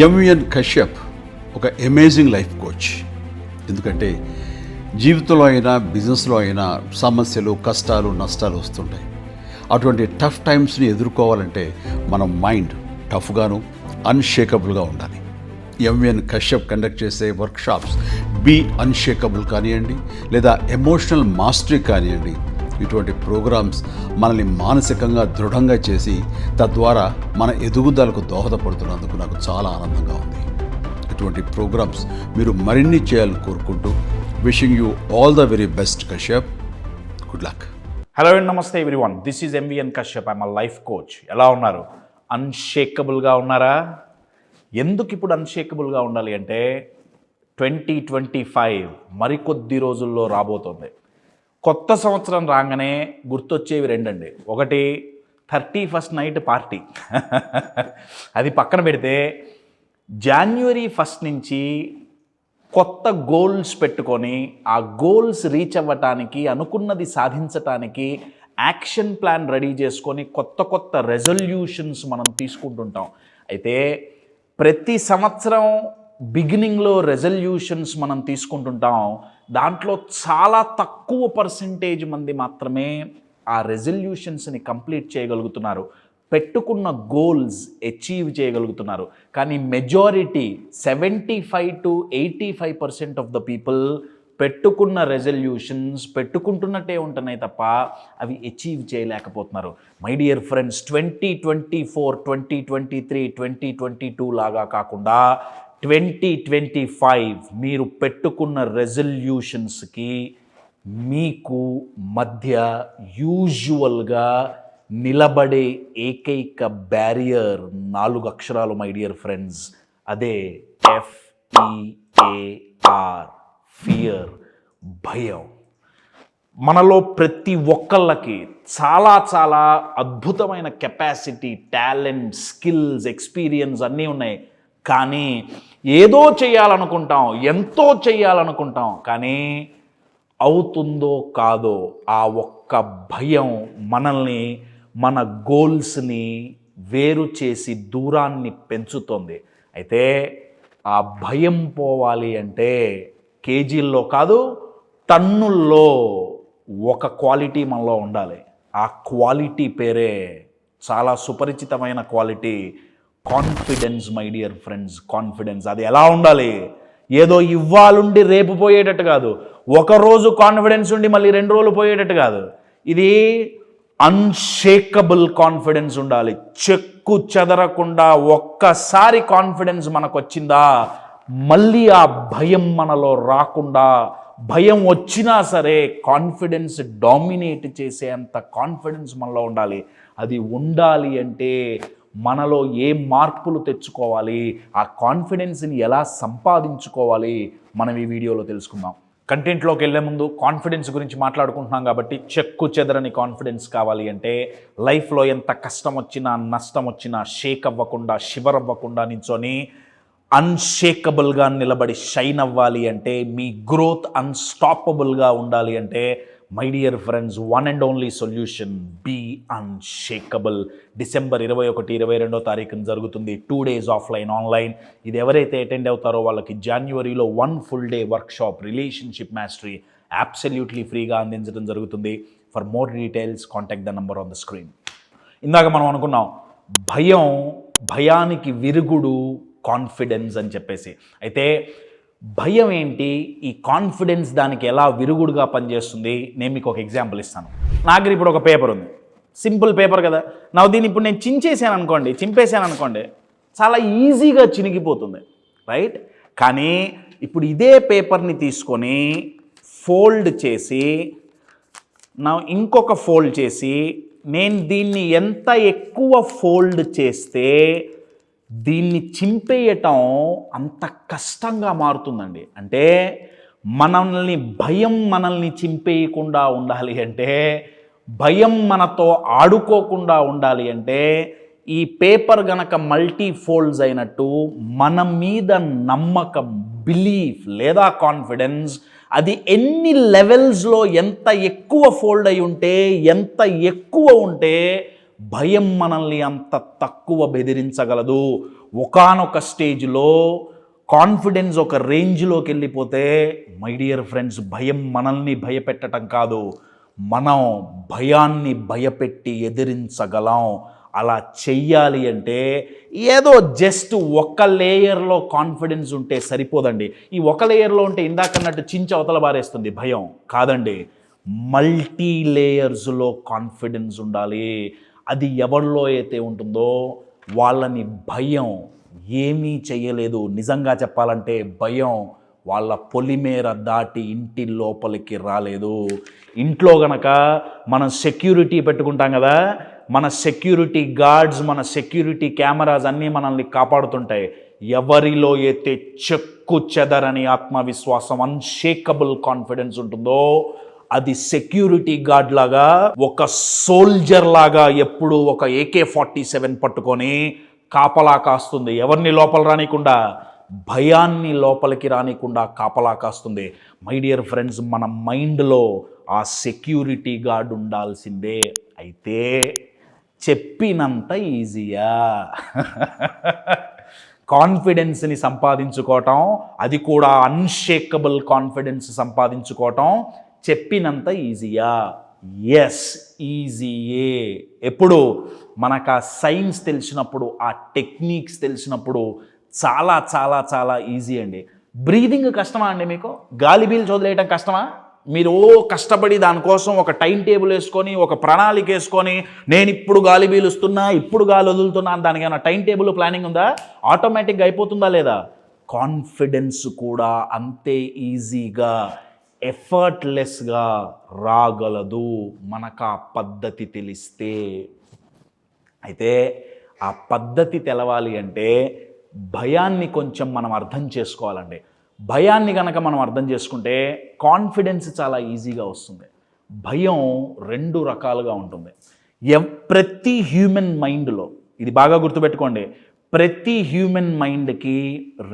MVN Kashyap ఒక amazing life coach. ఎందుకంటే జీవితంలో అయినా బిజినెస్లో అయినా సమస్యలు, కష్టాలు, నష్టాలు వస్తుంటాయి. అటువంటి టఫ్ టైమ్స్ని ఎదుర్కోవాలంటే మన మైండ్ టఫ్గాను అన్షేకబుల్గా ఉండాలి. ఎంవిఎన్ కశ్యప్ కండక్ట్ చేసే వర్క్షాప్స్ బీ అన్షేకబుల్ కానివ్వండి, లేదా ఎమోషనల్ మాస్టరీ కానివ్వండి, ఇటువంటి ప్రోగ్రామ్స్ మనల్ని మానసికంగా దృఢంగా చేసి తద్వారా మన ఎదుగుదలకు దోహదపడుతున్నందుకు నాకు చాలా ఆనందంగా ఉంది. ఇటువంటి ప్రోగ్రామ్స్ మీరు మరిన్ని చేయాలని కోరుకుంటూ wishing you all the very best Kashyap. Good luck. Hello and namaste everyone, this is MVN Kashyap. I'm life coach. ఎలా ఉన్నారు? అన్షేకబుల్గా ఉన్నారా? ఎందుకు ఇప్పుడు అన్షేకబుల్గా ఉండాలి అంటే 2025 మరికొద్ది రోజుల్లో రాబోతోంది. కొత్త సంవత్సరం రాగానే గుర్తొచ్చేవి రెండండి. ఒకటి 31st నైట్ పార్టీ, అది పక్కన పెడితే January 1 నుంచి కొత్త గోల్స్ పెట్టుకొని ఆ గోల్స్ రీచ్ అవ్వటానికి, అనుకున్నది సాధించటానికి యాక్షన్ ప్లాన్ రెడీ చేసుకొని కొత్త కొత్త రెజల్యూషన్స్ మనం తీసుకుంటుంటాం. అయితే ప్రతి సంవత్సరం బిగినింగ్లో రెజల్యూషన్స్ మనం తీసుకుంటుంటాం. దాంట్లో చాలా తక్కువ పర్సెంటేజ్ మంది మాత్రమే ఆ రెజల్యూషన్స్ని కంప్లీట్ చేయగలుగుతున్నారు, పెట్టుకున్న గోల్స్ అచీవ్ చేయగలుగుతున్నారు. కానీ majority 75 to 85% of the people పెట్టుకున్న రెజల్యూషన్స్ పెట్టుకుంటున్నట్టే ఉంటున్నాయి తప్ప అవి అచీవ్ చేయలేకపోతున్నారు. మై డియర్ ఫ్రెండ్స్, 2024, 2023, 2022 లాగా కాకుండా 2025 మీరు పెట్టుకున్న రెజల్యూషన్స్కి మీకు మధ్య యూజువల్గా నిలబడే ఏకైక బ్యారియర్ 4 అక్షరాలు మై డియర్ ఫ్రెండ్స్. అదే FEAR, ఫియర్, భయం. మనలో ప్రతి ఒక్కళ్ళకి చాలా చాలా అద్భుతమైన కెపాసిటీ, టాలెంట్, స్కిల్స్, ఎక్స్పీరియన్స్ అన్నీ ఉన్నాయి. కానీ ఏదో చేయాలనుకుంటాం, ఎంతో చేయాలనుకుంటాం, కానీ అవుతుందో కాదో ఆ ఒక్క భయం మనల్ని, మన గోల్స్ని వేరు చేసి దూరాన్ని పెంచుతుంది. అయితే ఆ భయం పోవాలి అంటే కేజీల్లో కాదు, టన్నుల్లో ఒక క్వాలిటీ మనలో ఉండాలి. ఆ క్వాలిటీ పేరే చాలా సుపరిచితమైన quality, confidence. My dear friends, confidence. అది ఎలా ఉండాలి? ఏదో ఇవ్వాలుండి రేపు పోయేటట్టు కాదు, ఒకరోజు కాన్ఫిడెన్స్ ఉండి మళ్ళీ 2 రోజులు పోయేటట్టు కాదు. ఇది అన్షేకబుల్ కాన్ఫిడెన్స్ ఉండాలి. చెక్కు చెదరకుండా ఒక్కసారి కాన్ఫిడెన్స్ మనకు వచ్చిందా మళ్ళీ ఆ భయం మనలో రాకుండా, భయం వచ్చినా సరే కాన్ఫిడెన్స్ డామినేట్ చేసేంత కాన్ఫిడెన్స్ మనలో ఉండాలి. అది ఉండాలి అంటే మనలో ఏ మార్పులు తెచ్చుకోవాలి, ఆ కాన్ఫిడెన్స్ని ఎలా సంపాదించుకోవాలి, మనం ఈ వీడియోలో తెలుసుకుందాం. కంటెంట్లోకి వెళ్ళే ముందు కాన్ఫిడెన్స్ గురించి మాట్లాడుకుంటున్నాం కాబట్టి, చెక్కు చెదరని కాన్ఫిడెన్స్ కావాలి అంటే లైఫ్లో ఎంత కష్టం వచ్చినా, నష్టం వచ్చినా షేక్ అవ్వకుండా, షివర్ అవ్వకుండా నించొని అన్షేకబుల్గా నిలబడి షైన్ అవ్వాలి అంటే, మీ గ్రోత్ అన్స్టాపబుల్గా ఉండాలి అంటే, my dear friends, one and only solution, be unshakable. December 21, 22వ తారీఖున జరుగుతుంది 2 days ఆఫ్లైన్, ఆన్లైన్. ఇది ఎవరైతే అటెండ్ అవుతారో వాళ్ళకి Januaryలో 1 full day workshop, relationship mastery absolutely ఫ్రీగా అందించడం జరుగుతుంది. For more details contact the number on the screen. ఇందాక మనం అనుకున్నాం భయానికి విరుగుడు కాన్ఫిడెన్స్ అని చెప్పేసి. అయితే భయం ఏంటి, ఈ కాన్ఫిడెన్స్ దానికి ఎలా విరుగుడుగా పనిచేస్తుంది, నేను మీకు ఒక ఎగ్జాంపుల్ ఇస్తాను. నా దగ్గర ఇప్పుడు ఒక పేపర్ ఉంది, సింపుల్ పేపర్ కదా. దీన్ని ఇప్పుడు నేను చింపేశాను అనుకోండి, చాలా ఈజీగా చినిగిపోతుంది, రైట్? కానీ ఇప్పుడు ఇదే పేపర్ని తీసుకొని ఫోల్డ్ చేసి, ఇంకొక ఫోల్డ్ చేసి, నేను దీన్ని ఎంత ఎక్కువ ఫోల్డ్ చేస్తే దీన్ని చింపేయటం అంత కష్టంగా మారుతుందండి. అంటే భయం మనల్ని చింపేయకుండా ఉండాలి అంటే, భయం మనతో ఆడుకోకుండా ఉండాలి అంటే, ఈ పేపర్ గనక మల్టీ ఫోల్డ్స్ అయినట్టు మన మీద నమ్మకం, బిలీఫ్ లేదా కాన్ఫిడెన్స్ అది ఎన్ని లెవెల్స్లో ఎంత ఎక్కువ ఫోల్డ్ అయి ఉంటే, ఎంత ఎక్కువ ఉంటే భయం మనల్ని అంత తక్కువ బెదిరించగలదు. ఒకానొక స్టేజ్లో కాన్ఫిడెన్స్ ఒక రేంజ్లోకి వెళ్ళిపోతే మై డియర్ ఫ్రెండ్స్, భయం మనల్ని భయపెట్టడం కాదు, మనం భయాన్ని భయపెట్టి ఎదిరించగలం. అలా చెయ్యాలి అంటే ఏదో జస్ట్ ఒక లేయర్లో కాన్ఫిడెన్స్ ఉంటే సరిపోదండి. ఈ ఒక లేయర్లో ఉంటే ఇందాకన్నట్టు చించి అవతల బారేస్తుంది భయం. కాదండి, మల్టీ లేయర్స్లో కాన్ఫిడెన్స్ ఉండాలి. అది ఎవరిలో అయితే ఉంటుందో వాళ్ళని భయం ఏమీ చెయ్యలేదు. నిజంగా చెప్పాలంటే భయం వాళ్ళ పొలిమేర దాటి ఇంటి లోపలికి రాలేదు. ఇంట్లో గనక మనం సెక్యూరిటీ పెట్టుకుంటాం కదా, మన సెక్యూరిటీ గార్డ్స్, మన సెక్యూరిటీ కెమెరాస్ అన్నీ మనల్ని కాపాడుతుంటాయి. ఎవరిలో అయితే చెక్కు చెదరని ఆత్మవిశ్వాసం, అన్షేకబుల్ కాన్ఫిడెన్స్ ఉంటుందో అది సెక్యూరిటీ గార్డ్ లాగా, ఒక సోల్జర్ లాగా ఎప్పుడు ఒక AK-47 పట్టుకొని కాపలా కాస్తుంది. ఎవరిని లోపల రానికుండా, భయాన్ని లోపలికి రానికుండా కాపలా కాస్తుంది. మై డియర్ ఫ్రెండ్స్, మన మైండ్లో ఆ సెక్యూరిటీ గార్డ్ ఉండాల్సిందే. అయితే చెప్పినంత ఈజీయా కాన్ఫిడెన్స్ని సంపాదించుకోవటం, అది కూడా అన్షేకబుల్ కాన్ఫిడెన్స్ సంపాదించుకోవటం చెప్పినంత ఈజీయా? ఎస్, ఈజీయే. ఎప్పుడు మనకు ఆ సైన్స్ తెలిసినప్పుడు, ఆ టెక్నిక్స్ తెలిసినప్పుడు చాలా చాలా చాలా ఈజీ అండి. బ్రీదింగ్ కష్టమా అండి మీకు? గాలి పీల్చి వదిలేయటం కష్టమా? మీరు కష్టపడి దానికోసం ఒక టైం టేబుల్ వేసుకొని, ఒక ప్రణాళిక వేసుకొని, నేను ఇప్పుడు గాలి పీలుస్తున్నా, ఇప్పుడు గాలి వదులుతున్నా, దానికైనా టైం టేబుల్ ప్లానింగ్ ఉందా? ఆటోమేటిక్గా అయిపోతుందా లేదా? కాన్ఫిడెన్స్ కూడా అంతే ఈజీగా, ఎఫర్ట్లెస్గా రాగలదు మనకు ఆ పద్ధతి తెలిస్తే. అయితే ఆ పద్ధతి తెలవాలి అంటే భయాన్ని కొంచెం మనం అర్థం చేసుకోవాలండి. భయాన్ని కనుక మనం అర్థం చేసుకుంటే కాన్ఫిడెన్స్ చాలా ఈజీగా వస్తుంది. భయం రెండు రకాలుగా ఉంటుంది. ప్రతి హ్యూమన్ మైండ్లో, ఇది బాగా గుర్తుపెట్టుకోండి, ప్రతి హ్యూమన్ మైండ్కి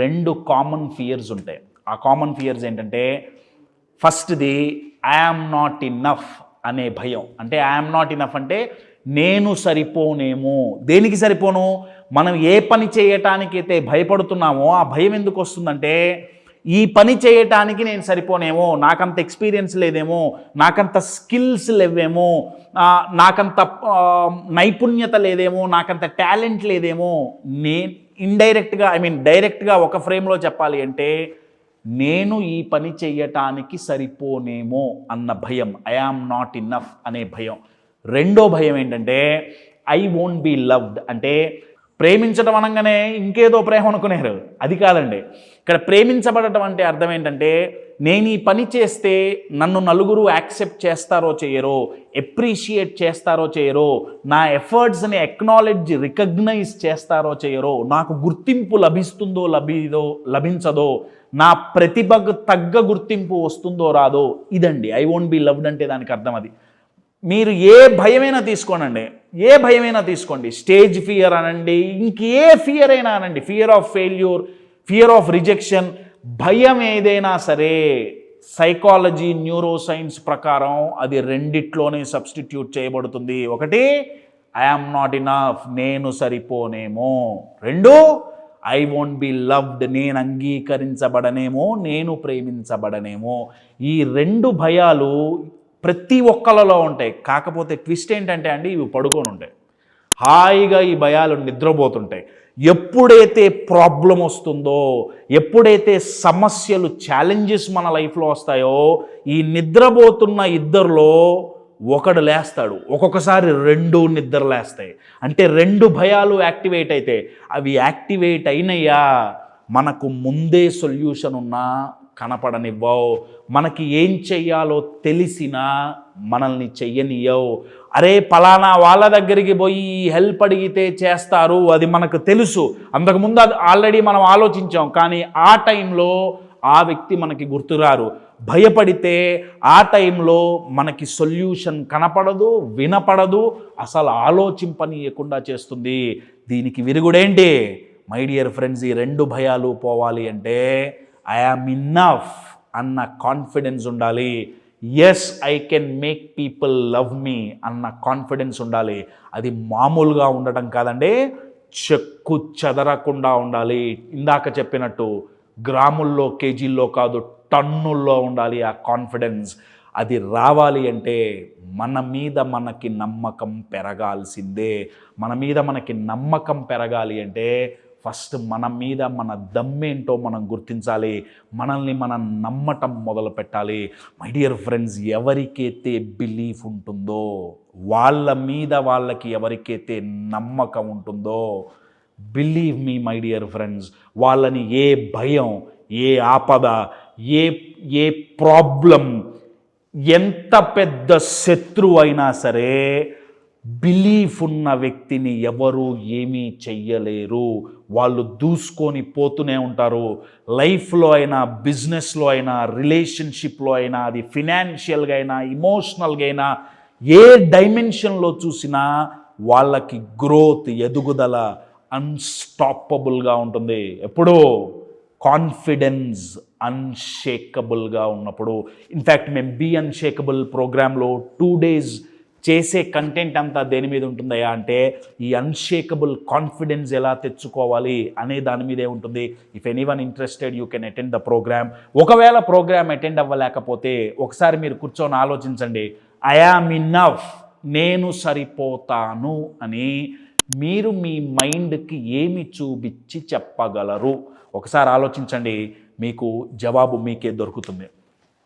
రెండు కామన్ ఫియర్స్ ఉంటాయి. ఆ కామన్ ఫియర్స్ ఏంటంటే, ఫస్ట్ది ఐఆమ్ నాట్ ఇనఫ్ అనే భయం. అంటే ఐఆమ్ నాట్ ఇనఫ్ అంటే నేను సరిపోనేమో. దేనికి సరిపోను? మనం ఏ పని చేయటానికైతే భయపడుతున్నామో ఆ భయం ఎందుకు వస్తుందంటే, ఈ పని చేయటానికి నేను సరిపోనేమో, నాకంత ఎక్స్పీరియన్స్ లేదేమో, నాకంత స్కిల్స్ లేవేమో, నాకంత నైపుణ్యత లేదేమో, నాకంత టాలెంట్ లేదేమో. ఇండైరెక్ట్గా డైరెక్ట్గా ఒక ఫ్రేమ్లో చెప్పాలి అంటే, నేను ఈ పని చేయటానికి సరిపోనేమో అన్న భయం, ఐఆమ్ నాట్ ఇనఫ్ అనే భయం. రెండో భయం ఏంటంటే, ఐ వోంట్ బీ లవ్డ్. అంటే ప్రేమించడం అనగానే ఇంకేదో ప్రేమ అనుకునేరు, అది కాదండి. ఇక్కడ ప్రేమించబడటం అంటే అర్థం ఏంటంటే, నేను ఈ పని చేస్తే నన్ను నలుగురు యాక్సెప్ట్ చేస్తారో చేయరో, ఎప్రిషియేట్ చేస్తారో చేయరో, నా ఎఫర్ట్స్ని ఎక్నాలెడ్జ్, రికగ్నైజ్ చేస్తారో చేయరో, నాకు గుర్తింపు లభిస్తుందో లభించదో, నా ప్రతిభకు తగ్గ గుర్తింపు వస్తుందో రాదో, ఇదండి ఐ వోంట్ బీ లవ్డ్ అంటే దానికి అర్థం. అది మీరు ఏ భయమైనా తీసుకోనండి, ఏ భయమైనా తీసుకోండి, స్టేజ్ ఫియర్ అనండి, ఇంకే ఫియర్ అయినా అనండి, fear of failure, fear of rejection, భయం ఏదైనా సరే సైకాలజీ, న్యూరో సైన్స్ ప్రకారం అది రెండిట్లోనే సబ్స్టిట్యూట్ చేయబడుతుంది. ఒకటి ఐఆమ్ నాట్ ఇనఫ్, నేను సరిపోనేమో. రెండు ఐ వోంట్ బి లవ్డ్, నేను అంగీకరించబడనేమో, నేను ప్రేమించబడనేమో. ఈ రెండు భయాలు ప్రతి ఒక్కళ్ళలో ఉంటాయి. కాకపోతే ట్విస్ట్ ఏంటంటే అండి, ఇవి పడుకొని ఉంటాయి, హాయిగా ఈ భయాలు నిద్రపోతుంటాయి. ఎప్పుడైతే ప్రాబ్లం వస్తుందో, ఎప్పుడైతే సమస్యలు, ఛాలెంజెస్ మన లైఫ్లో వస్తాయో, ఈ నిద్రపోతున్న ఇద్దరిలో ఒకడు లేస్తాడు, ఒక్కొక్కసారి రెండు నిద్ర లేస్తాయి. అంటే రెండు భయాలు యాక్టివేట్ అయితే, అవి యాక్టివేట్ అయినయ్యా మనకు ముందే సొల్యూషన్ ఉన్నా కనపడనివ్వవు, మనకి ఏం చెయ్యాలో తెలిసినా మనల్ని చెయ్యనివ్వవు. అరే పలానా వాళ్ళ దగ్గరికి పోయి హెల్ప్ అడిగితే చేస్తారు, అది మనకు తెలుసు, అంతకుముందు అది ఆల్రెడీ మనం ఆలోచించాం, కానీ ఆ టైంలో ఆ వ్యక్తి మనకి గుర్తురారు. భయపడితే ఆ టైంలో మనకి సొల్యూషన్ కనపడదు, వినపడదు, అసలు ఆలోచింపనీయకుండా చేస్తుంది. దీనికి విరుగుడేంటి మై డియర్ ఫ్రెండ్స్? ఈ రెండు భయాలు పోవాలి అంటే ఐఆమ్ ఇనఫ్ అన్న కాన్ఫిడెన్స్ ఉండాలి. Yes, I can make people love me అన్న కాన్ఫిడెన్స్ ఉండాలి. అది మామూలుగా ఉండటం కాదండి, చెక్కు చెదరకుండా ఉండాలి. ఇందాక చెప్పినట్టు గ్రాముల్లో, కేజీల్లో కాదు, టన్నుల్లో ఉండాలి ఆ కాన్ఫిడెన్స్. అది రావాలి అంటే మన మీద మనకి నమ్మకం పెరగాల్సిందే. మన మీద మనకి నమ్మకం పెరగాలి అంటే ఫస్ట్ మన మీద మన దమ్మేంటో మనం గుర్తించాలి. మనల్ని మనం నమ్మటం మొదలు పెట్టాలి. మై డియర్ ఫ్రెండ్స్, ఎవరికైతే బిలీఫ్ ఉంటుందో, వాళ్ళ మీద వాళ్ళకి ఎవరికైతే నమ్మకం ఉంటుందో, believe me my dear friends, వాళ్ళని ఏ భయం, ఏ ఆపద, ఏ ప్రాబ్లం, ఎంత పెద్ద శత్రువు అయినా సరే బిలీఫ్ ఉన్న వ్యక్తిని ఎవరు ఏమీ చెయ్యలేరు. వాళ్ళు దూసుకొని పోతూనే ఉంటారు. లైఫ్లో అయినా, బిజినెస్లో అయినా, రిలేషన్షిప్లో అయినా, అది ఫినాన్షియల్గా అయినా, ఇమోషనల్గా అయినా, ఏ డైమెన్షన్లో చూసినా వాళ్ళకి గ్రోత్, ఎదుగుదల అన్స్టాపబుల్గా ఉంటుంది. ఎప్పుడూ కాన్ఫిడెన్స్ అన్షేకబుల్గా ఉన్నప్పుడు. ఇన్ఫ్యాక్ట్ మేము బీ అన్షేకబుల్ ప్రోగ్రాంలో 2 days చేసే కంటెంట్ అంతా దేని మీద ఉంటుందయ్యా అంటే ఈ అన్షేకబుల్ కాన్ఫిడెన్స్ ఎలా తెచ్చుకోవాలి అనే దాని మీదే ఉంటుంది. If anyone interested you can attend the programme. ఒకవేళ ప్రోగ్రామ్ అటెండ్ అవ్వలేకపోతే ఒకసారి మీరు కూర్చొని ఆలోచించండి. ఐ యామ్ ఇనఫ్, నేను సరిపోతాను అని మీరు మీ మైండ్కి ఏమి చూపించి చెప్పగలరు? ఒకసారి ఆలోచించండి, మీకు జవాబు మీకే దొరుకుతుంది.